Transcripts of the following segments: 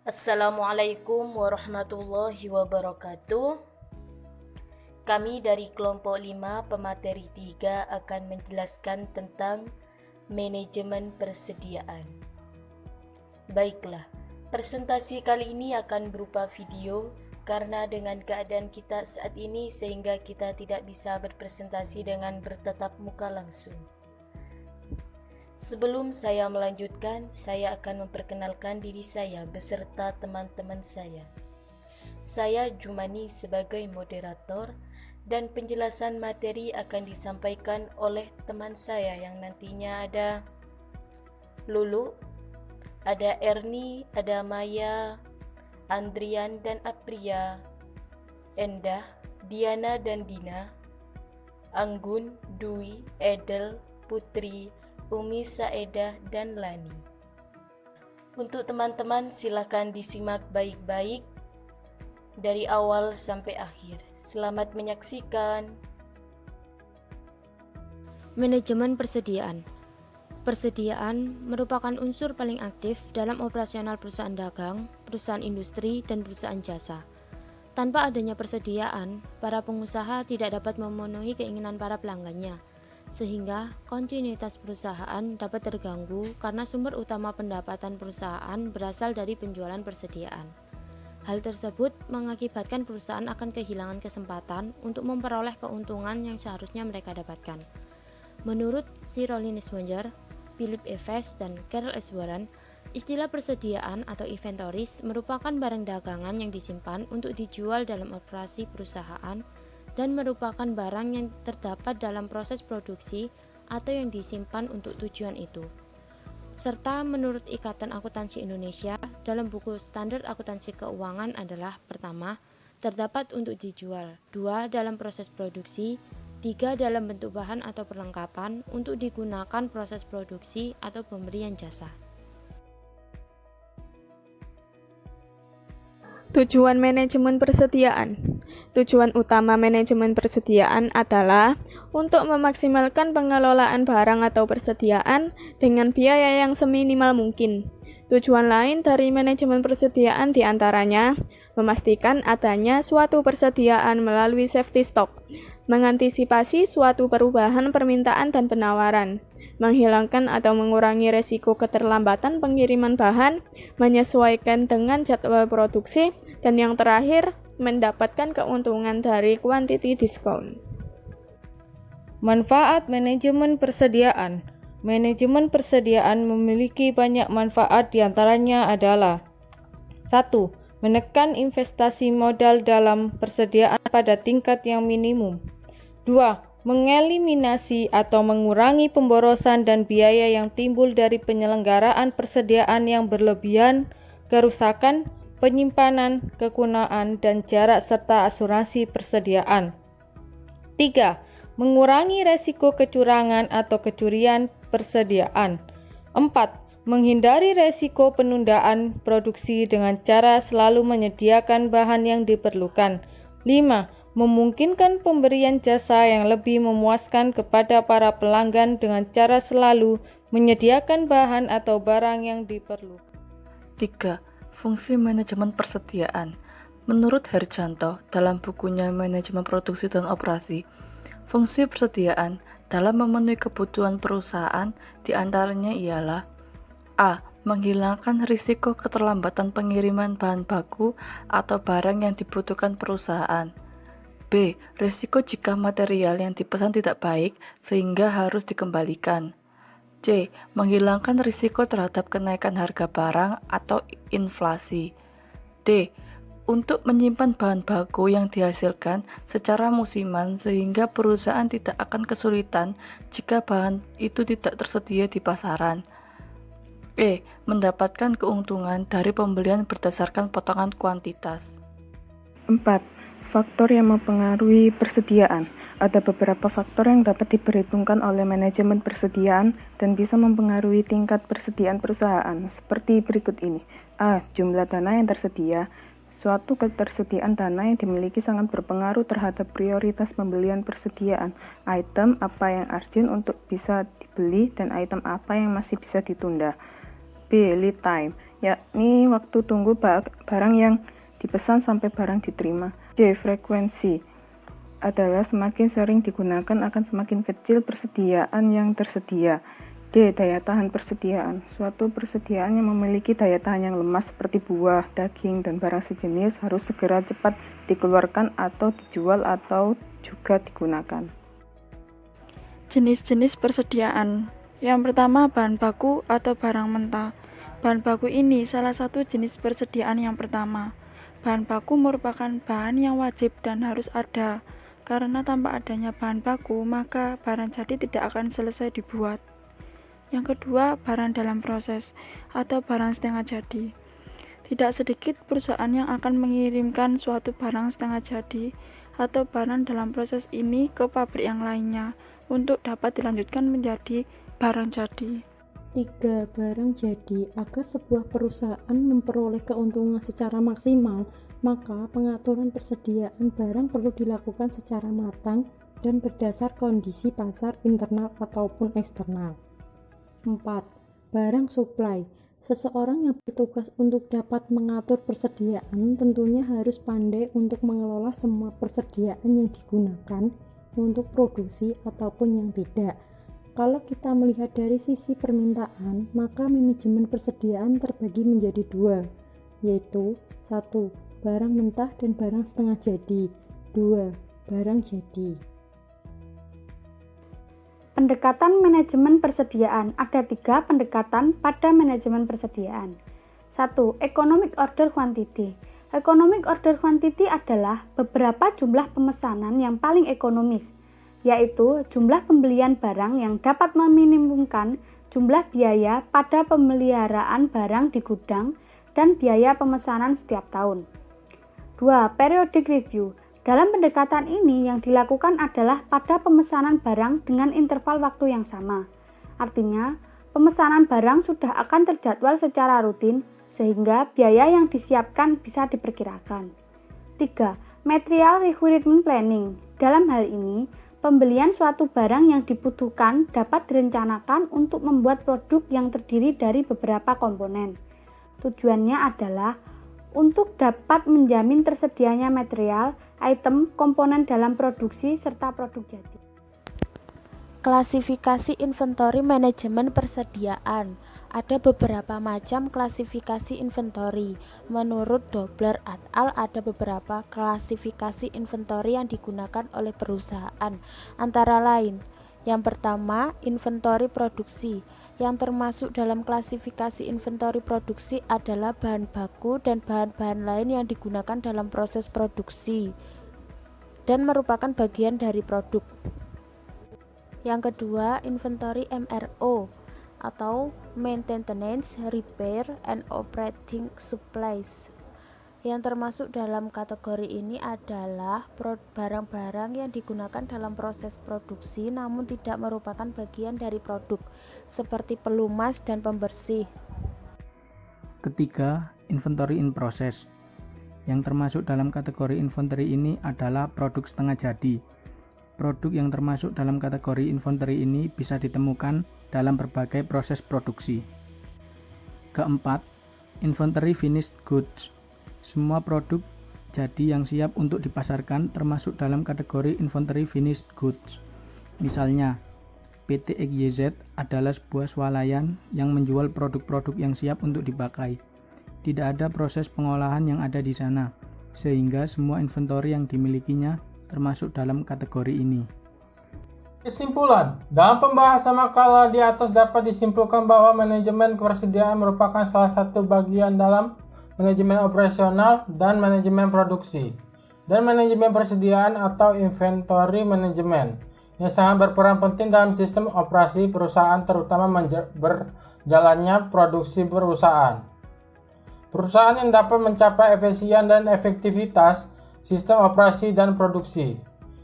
Assalamualaikum warahmatullahi wabarakatuh. Kami dari kelompok 5 pemateri 3 akan menjelaskan tentang manajemen persediaan. Baiklah, presentasi kali ini akan berupa video karena dengan keadaan kita saat ini sehingga kita tidak bisa berpresentasi dengan bertatap muka langsung. Sebelum saya melanjutkan, saya akan memperkenalkan diri saya beserta teman-teman saya. Saya Jumani sebagai moderator dan penjelasan materi akan disampaikan oleh teman saya yang nantinya ada Lulu, ada Erni, ada Maya, Andrian dan Apria, Endah, Diana dan Dina, Anggun, Dwi, Edel, Putri, Umi Saedah dan Lani. Untuk teman-teman silakan disimak baik-baik dari awal sampai akhir. Selamat menyaksikan. Manajemen persediaan. Persediaan merupakan unsur paling aktif dalam operasional perusahaan dagang, perusahaan industri, dan perusahaan jasa. Tanpa adanya persediaan, para pengusaha tidak dapat memenuhi keinginan para pelanggannya, sehingga kontinuitas perusahaan dapat terganggu karena sumber utama pendapatan perusahaan berasal dari penjualan persediaan. Hal tersebut mengakibatkan perusahaan akan kehilangan kesempatan untuk memperoleh keuntungan yang seharusnya mereka dapatkan. Menurut Sir Rollin Swanger, Philip Eves, dan Carol S. Warren, istilah persediaan atau inventories merupakan barang dagangan yang disimpan untuk dijual dalam operasi perusahaan dan merupakan barang yang terdapat dalam proses produksi atau yang disimpan untuk tujuan itu. Serta menurut Ikatan Akuntansi Indonesia, dalam buku Standar Akuntansi Keuangan adalah pertama, terdapat untuk dijual, 2 dalam proses produksi, 3 dalam bentuk bahan atau perlengkapan untuk digunakan proses produksi atau pemberian jasa. Tujuan manajemen persediaan. Tujuan utama manajemen persediaan adalah untuk memaksimalkan pengelolaan barang atau persediaan dengan biaya yang seminimal mungkin. Tujuan lain dari manajemen persediaan diantaranya memastikan adanya suatu persediaan melalui safety stock, mengantisipasi suatu perubahan permintaan dan penawaran, menghilangkan atau mengurangi resiko keterlambatan pengiriman bahan, menyesuaikan dengan jadwal produksi, dan yang terakhir, mendapatkan keuntungan dari quantity discount. Manfaat manajemen persediaan. Manajemen persediaan memiliki banyak manfaat, diantaranya adalah 1. Menekan investasi modal dalam persediaan pada tingkat yang minimum. 2. Mengeliminasi atau mengurangi pemborosan dan biaya yang timbul dari penyelenggaraan persediaan yang berlebihan, kerusakan, penyimpanan, kekunaan, dan jarak serta asuransi persediaan. 3. Mengurangi resiko kecurangan atau kecurian persediaan. 4. Menghindari resiko penundaan produksi dengan cara selalu menyediakan bahan yang diperlukan. 5. Memungkinkan pemberian jasa yang lebih memuaskan kepada para pelanggan dengan cara selalu menyediakan bahan atau barang yang diperlukan. 3. Fungsi manajemen persediaan. Menurut Herjanto dalam bukunya Manajemen Produksi dan Operasi, fungsi persediaan dalam memenuhi kebutuhan perusahaan diantaranya ialah A. Menghilangkan risiko keterlambatan pengiriman bahan baku atau barang yang dibutuhkan perusahaan. B. Risiko jika material yang dipesan tidak baik sehingga harus dikembalikan. C. Menghilangkan risiko terhadap kenaikan harga barang atau inflasi. D. Untuk menyimpan bahan baku yang dihasilkan secara musiman sehingga perusahaan tidak akan kesulitan jika bahan itu tidak tersedia di pasaran. E. Mendapatkan keuntungan dari pembelian berdasarkan potongan kuantitas. 4. Faktor yang mempengaruhi persediaan. Ada beberapa faktor yang dapat diperhitungkan oleh manajemen persediaan dan bisa mempengaruhi tingkat persediaan perusahaan, seperti berikut ini. A. Jumlah dana yang tersedia. Suatu ketersediaan dana yang dimiliki sangat berpengaruh terhadap prioritas pembelian persediaan. Item apa yang urgent untuk bisa dibeli dan item apa yang masih bisa ditunda. B. Lead time. yakni waktu tunggu barang yang dipesan sampai barang diterima. J. Frekuensi adalah semakin sering digunakan akan semakin kecil persediaan yang tersedia. D. Daya tahan persediaan. Suatu persediaan yang memiliki daya tahan yang lemah seperti buah, daging, dan barang sejenis harus segera cepat dikeluarkan atau dijual atau juga digunakan. Jenis-jenis persediaan. Yang pertama, bahan baku atau barang mentah. Bahan baku ini salah satu jenis persediaan yang pertama. Bahan baku merupakan bahan yang wajib dan harus ada, karena tanpa adanya bahan baku, maka barang jadi tidak akan selesai dibuat. Yang kedua, barang dalam proses atau barang setengah jadi. Tidak sedikit perusahaan yang akan mengirimkan suatu barang setengah jadi atau barang dalam proses ini ke pabrik yang lainnya untuk dapat dilanjutkan menjadi barang jadi. 3. Barang jadi. Agar sebuah perusahaan memperoleh keuntungan secara maksimal, maka pengaturan persediaan barang perlu dilakukan secara matang dan berdasar kondisi pasar internal ataupun eksternal. 4. Barang supply. Seseorang yang bertugas untuk dapat mengatur persediaan tentunya harus pandai untuk mengelola semua persediaan yang digunakan untuk produksi ataupun yang tidak. Kalau kita melihat dari sisi permintaan, maka manajemen persediaan terbagi menjadi 2, yaitu 1. Barang mentah dan barang setengah jadi. 2. Barang jadi. Pendekatan manajemen persediaan. Ada 3 pendekatan pada manajemen persediaan. 1. Economic order quantity. Economic order quantity adalah beberapa jumlah pemesanan yang paling ekonomis, yaitu jumlah pembelian barang yang dapat meminimumkan jumlah biaya pada pemeliharaan barang di gudang dan biaya pemesanan setiap tahun. 2. Periodic review. Dalam pendekatan ini yang dilakukan adalah pada pemesanan barang dengan interval waktu yang sama. Artinya, pemesanan barang sudah akan terjadwal secara rutin sehingga biaya yang disiapkan bisa diperkirakan. 3. Material requirement planning. Dalam hal ini, pembelian suatu barang yang dibutuhkan dapat direncanakan untuk membuat produk yang terdiri dari beberapa komponen. Tujuannya adalah untuk dapat menjamin tersedianya material, item, komponen dalam produksi, serta produk jadi. Klasifikasi inventory manajemen persediaan. Ada beberapa macam klasifikasi inventory. Menurut Dobler et al. Ada beberapa klasifikasi inventory yang digunakan oleh perusahaan. Antara lain, yang pertama, inventory produksi. Yang termasuk dalam klasifikasi inventory produksi adalah bahan baku dan bahan-bahan lain yang digunakan dalam proses produksi dan merupakan bagian dari produk. Yang kedua, inventory MRO atau Maintenance, Repair, and Operating Supplies. Yang termasuk dalam kategori ini adalah barang-barang yang digunakan dalam proses produksi namun tidak merupakan bagian dari produk, seperti pelumas dan pembersih. Ketiga, inventory in process. Yang termasuk dalam kategori inventory ini adalah produk setengah jadi. Produk yang termasuk dalam kategori inventory ini bisa ditemukan dalam berbagai proses produksi. Keempat, inventory finished goods. Semua produk jadi yang siap untuk dipasarkan termasuk dalam kategori inventory finished goods. Misalnya, PT XYZ adalah sebuah swalayan yang menjual produk-produk yang siap untuk dipakai. Tidak ada proses pengolahan yang ada di sana, sehingga semua inventory yang dimilikinya termasuk dalam kategori ini. Kesimpulan, dalam pembahasan makalah di atas dapat disimpulkan bahwa manajemen persediaan merupakan salah satu bagian dalam manajemen operasional dan manajemen produksi, dan manajemen persediaan atau inventory management yang sangat berperan penting dalam sistem operasi perusahaan, terutama berjalannya produksi perusahaan. Perusahaan yang dapat mencapai efisien dan efektivitas sistem operasi dan produksi,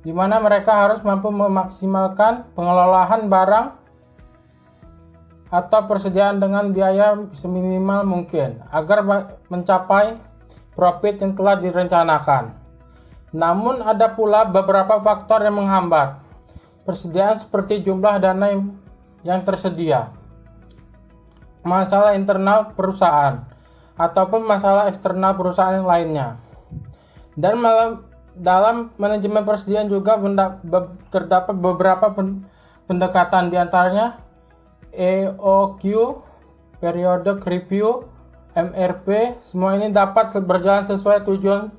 di mana mereka harus mampu memaksimalkan pengelolaan barang atau persediaan dengan biaya seminimal mungkin agar mencapai profit yang telah direncanakan. Namun ada pula beberapa faktor yang menghambat persediaan seperti jumlah dana yang tersedia, masalah internal perusahaan, ataupun masalah eksternal perusahaan yang lainnya. Dan dalam manajemen persediaan juga terdapat beberapa pendekatan, diantaranya EOQ, Periodic Review, MRP. Semua ini dapat berjalan sesuai tujuan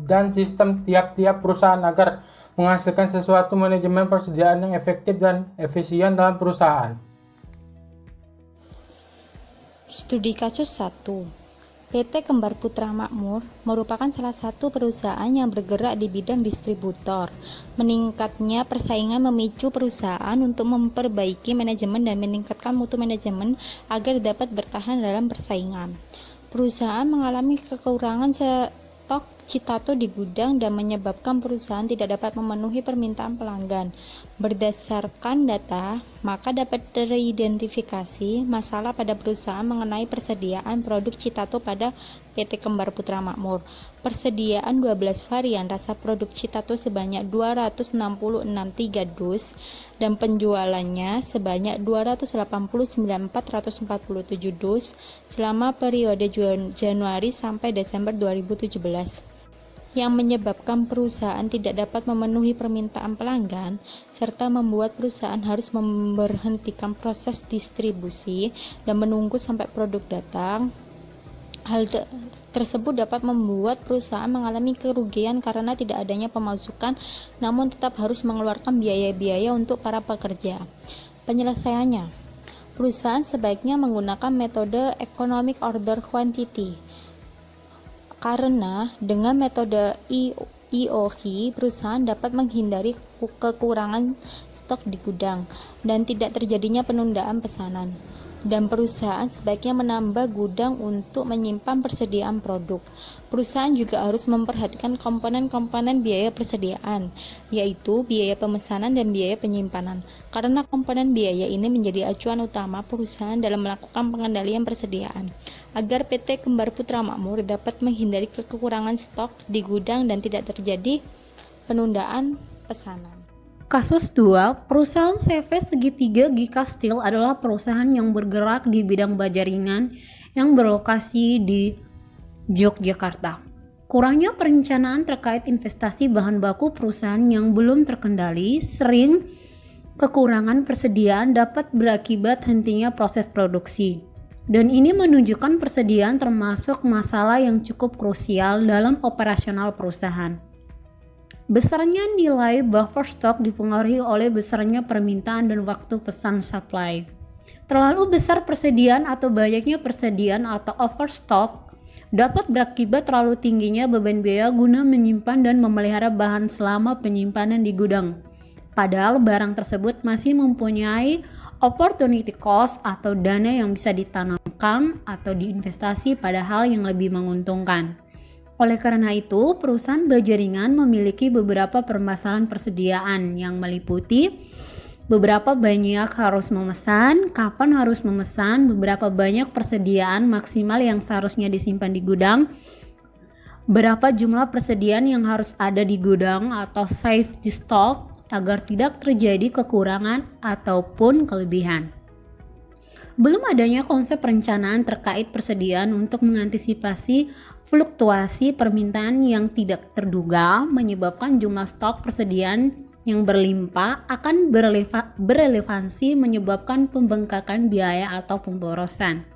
dan sistem tiap-tiap perusahaan agar menghasilkan sesuatu manajemen persediaan yang efektif dan efisien dalam perusahaan. Studi kasus 1. PT Kembar Putra Makmur merupakan salah satu perusahaan yang bergerak di bidang distributor. Meningkatnya persaingan memicu perusahaan untuk memperbaiki manajemen dan meningkatkan mutu manajemen agar dapat bertahan dalam persaingan. Perusahaan mengalami kekurangan stok citato di gudang dan menyebabkan perusahaan tidak dapat memenuhi permintaan pelanggan. Berdasarkan data, maka dapat teridentifikasi masalah pada perusahaan mengenai persediaan produk citato pada PT Kembar Putra Makmur. Persediaan 12 varian rasa produk citato sebanyak 266 dus dan penjualannya sebanyak 289.447 dus selama periode Januari sampai Desember 2017. Yang menyebabkan perusahaan tidak dapat memenuhi permintaan pelanggan serta membuat perusahaan harus memberhentikan proses distribusi dan menunggu sampai produk datang. Hal tersebut dapat membuat perusahaan mengalami kerugian karena tidak adanya pemasukan, namun tetap harus mengeluarkan biaya-biaya untuk para pekerja. Penyelesaiannya, perusahaan sebaiknya menggunakan metode Economic Order Quantity. Karena dengan metode EOQ, perusahaan dapat menghindari kekurangan stok di gudang dan tidak terjadinya penundaan pesanan. Dan perusahaan sebaiknya menambah gudang untuk menyimpan persediaan produk. Perusahaan juga harus memperhatikan komponen-komponen biaya persediaan, yaitu biaya pemesanan dan biaya penyimpanan. Karena komponen biaya ini menjadi acuan utama perusahaan dalam melakukan pengendalian persediaan, agar PT Kembar Putra Makmur dapat menghindari kekurangan stok di gudang dan tidak terjadi penundaan pesanan. Kasus 2, perusahaan CV Segitiga Gika Steel adalah perusahaan yang bergerak di bidang baja ringan yang berlokasi di Yogyakarta. Kurangnya perencanaan terkait investasi bahan baku perusahaan yang belum terkendali, sering kekurangan persediaan dapat berakibat hentinya proses produksi. Dan ini menunjukkan persediaan termasuk masalah yang cukup krusial dalam operasional perusahaan. Besarnya nilai buffer stock dipengaruhi oleh besarnya permintaan dan waktu pesan supply. Terlalu besar persediaan atau banyaknya persediaan atau overstock dapat berakibat terlalu tingginya beban biaya guna menyimpan dan memelihara bahan selama penyimpanan di gudang. Padahal barang tersebut masih mempunyai opportunity cost atau dana yang bisa ditanamkan atau diinvestasi pada hal yang lebih menguntungkan. Oleh karena itu, perusahaan baja ringan memiliki beberapa permasalahan persediaan yang meliputi beberapa banyak harus memesan, kapan harus memesan, beberapa banyak persediaan maksimal yang seharusnya disimpan di gudang, berapa jumlah persediaan yang harus ada di gudang atau safety stock agar tidak terjadi kekurangan ataupun kelebihan. Belum adanya konsep perencanaan terkait persediaan untuk mengantisipasi fluktuasi permintaan yang tidak terduga menyebabkan jumlah stok persediaan yang berlimpah akan berelevansi menyebabkan pembengkakan biaya atau pemborosan.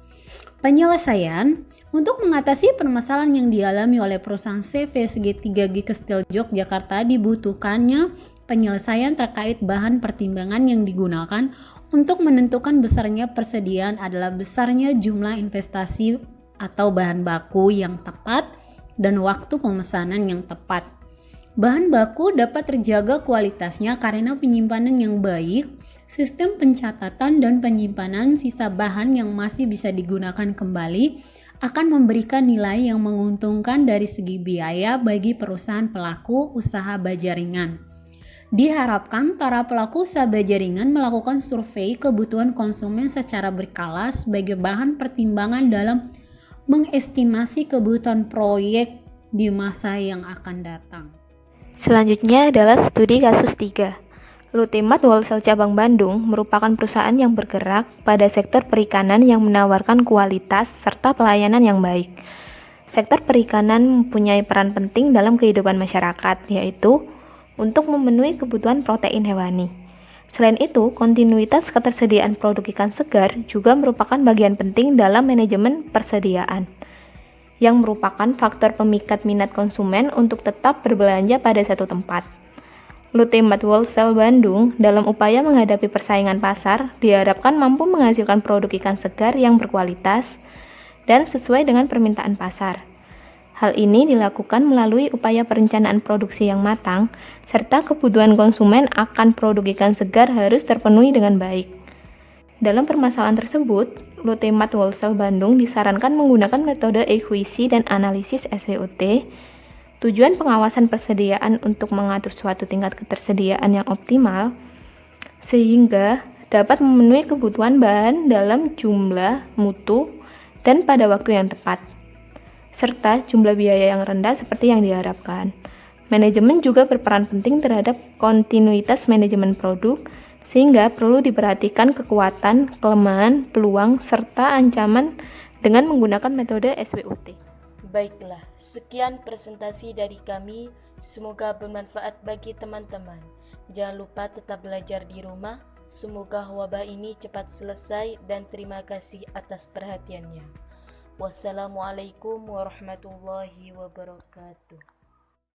Penyelesaian untuk mengatasi permasalahan yang dialami oleh perusahaan CV Segitiga Gika Steel Yogyakarta dibutuhkannya penyelesaian terkait bahan pertimbangan yang digunakan untuk menentukan besarnya persediaan adalah besarnya jumlah investasi atau bahan baku yang tepat dan waktu pemesanan yang tepat. Bahan baku dapat terjaga kualitasnya karena penyimpanan yang baik, sistem pencatatan dan penyimpanan sisa bahan yang masih bisa digunakan kembali akan memberikan nilai yang menguntungkan dari segi biaya bagi perusahaan pelaku usaha baja ringan. Diharapkan para pelaku usaha baja ringan melakukan survei kebutuhan konsumen secara berkala sebagai bahan pertimbangan dalam mengestimasi kebutuhan proyek di masa yang akan datang. Selanjutnya adalah studi kasus 3. Lutimat Wholesale Cabang Bandung merupakan perusahaan yang bergerak pada sektor perikanan yang menawarkan kualitas serta pelayanan yang baik. Sektor perikanan mempunyai peran penting dalam kehidupan masyarakat, yaitu untuk memenuhi kebutuhan protein hewani. Selain itu, kontinuitas ketersediaan produk ikan segar juga merupakan bagian penting dalam manajemen persediaan, yang merupakan faktor pemikat minat konsumen untuk tetap berbelanja pada satu tempat. Lutimat Wholesale Bandung dalam upaya menghadapi persaingan pasar diharapkan mampu menghasilkan produk ikan segar yang berkualitas dan sesuai dengan permintaan pasar. Hal ini dilakukan melalui upaya perencanaan produksi yang matang serta kebutuhan konsumen akan produk ikan segar harus terpenuhi dengan baik. Dalam permasalahan tersebut, Lutimat Wholesale Bandung disarankan menggunakan metode ekuisi dan analisis SWOT. Tujuan pengawasan persediaan untuk mengatur suatu tingkat ketersediaan yang optimal sehingga dapat memenuhi kebutuhan bahan dalam jumlah, mutu, dan pada waktu yang tepat, serta jumlah biaya yang rendah seperti yang diharapkan. Manajemen juga berperan penting terhadap kontinuitas manajemen produk, sehingga perlu diperhatikan kekuatan, kelemahan, peluang, serta ancaman dengan menggunakan metode SWOT. Baiklah, sekian presentasi dari kami. Semoga bermanfaat bagi teman-teman. Jangan lupa tetap belajar di rumah. Semoga wabah ini cepat selesai dan terima kasih atas perhatiannya. Wassalamualaikum warahmatullahi wabarakatuh.